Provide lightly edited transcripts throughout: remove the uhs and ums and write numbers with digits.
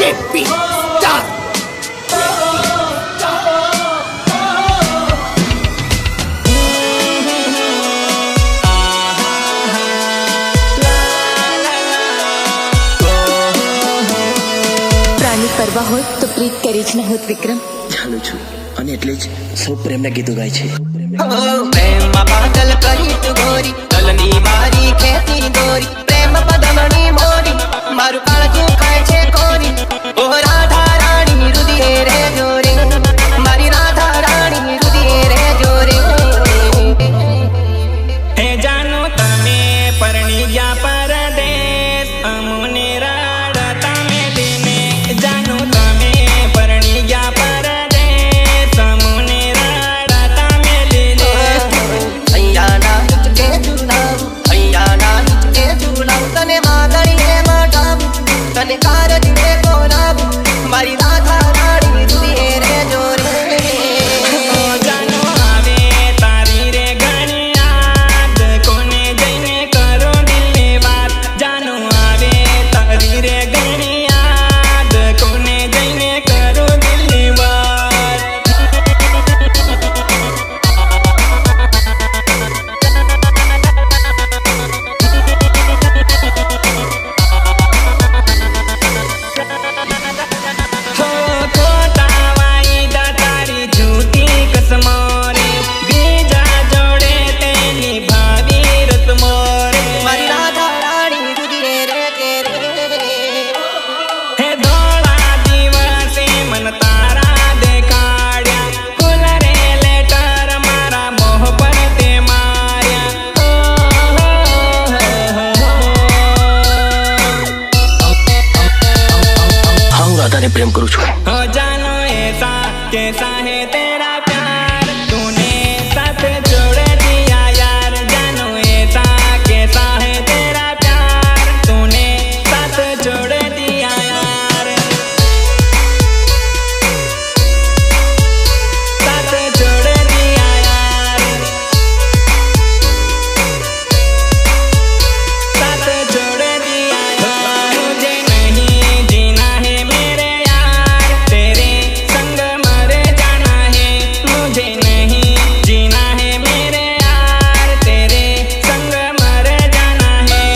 JP Star. પ્રાણી પરવા હોત તો પ્રીત કરી જ ન હોત વિક્રમ. ચાલુ છું અને એટલે જ સૌ પ્રેમના ગીતો ગાય છે. પ્રેમમાં પાગલ કરી તું ગોરી તલની મારી ખેતી દોરી પ્રેમ પદમણી મોરી મારું કાળજું ખાય છે કોરી ઓ રાધા રાણી રુદિએ રે જોરે મારી રાધા રાણી રુદિએ રે જોરે હે જાનો તમે પરણી ગયા પરદેશ અમુને રાડતા મેલીને જાનો તમે પરણી ગયા પરદેશ અમુને રાડતા મેલીને અહીંયા ના હિચકે ઝુલાવ તને માગણીએ મટાવ તને કારજને બોલાવ મારી રાધા રાણી રુદિએ રે જોરે જાનો આવે તારી રે ઘણી યાદ કોને જઈને કરો દિલની વાત જાનો આવે તારી રે ઘણી યાદ કોને જઈને કરો દિલની વાત ખોટા વાયદા તારી જૂઠી કસમો રે બીજા જોડે તેની ભાવી રસમો રે મારી રાધા રાણી રુદિએ રે હે ધોળા દિવસે મન તારા દેખાડ્યા ફૂલ રે લેટર મારા મોહ પર તે હા હું રાધાને પ્રેમ કરું છું. हो जानो ऐसा कैसा है तेरा प्यार तूने साथ जोड़ दिया यार जानो ऐसा कैसा है तेरा प्यार तूने साथ जोड़ दिया यार साथ जोड़ दिया यार साथ जोड़ दिया यार मुझे नहीं जीना है मेरे यार तेरे संग मर जाना है मुझे नहीं जीना है मेरे यार तेरे संग मर जाना है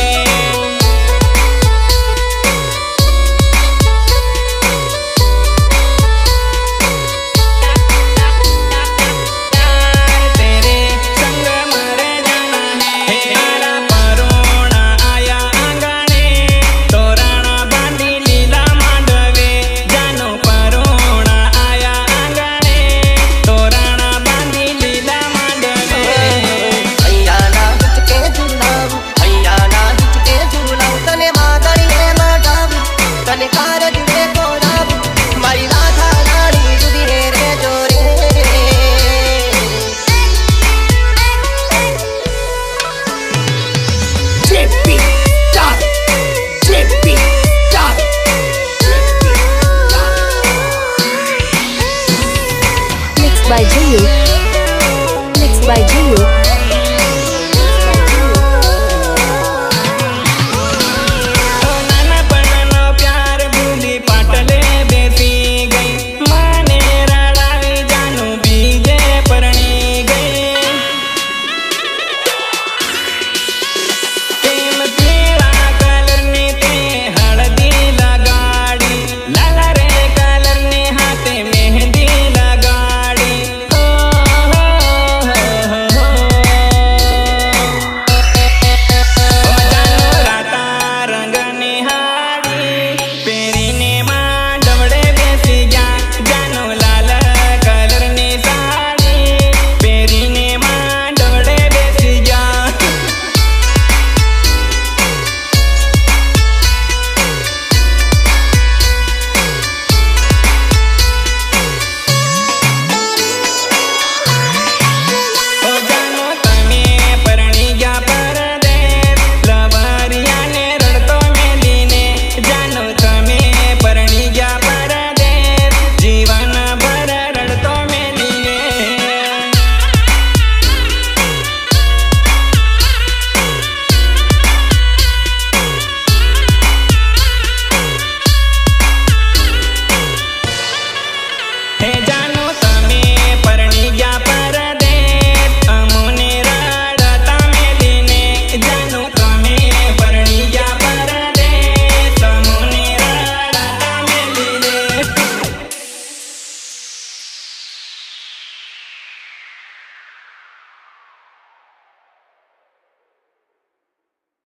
यार तेरे संग मर जाना है तारा परोणा आया आंगणे तोरणा बांधी લીલા માંડવે જાનો પરોણા આયા આંગણે તોરણા બાંધી લીલા માંડવે અહીંયા ના હિચકે ઝુલાવ તને માગણીએ મટાવ તને કારજને બોલાવ મારી રાધા રાણી રુદિએ રે જોરે JP Star. JP Star. Mixed by Jiyu. Mixed by Jiyu.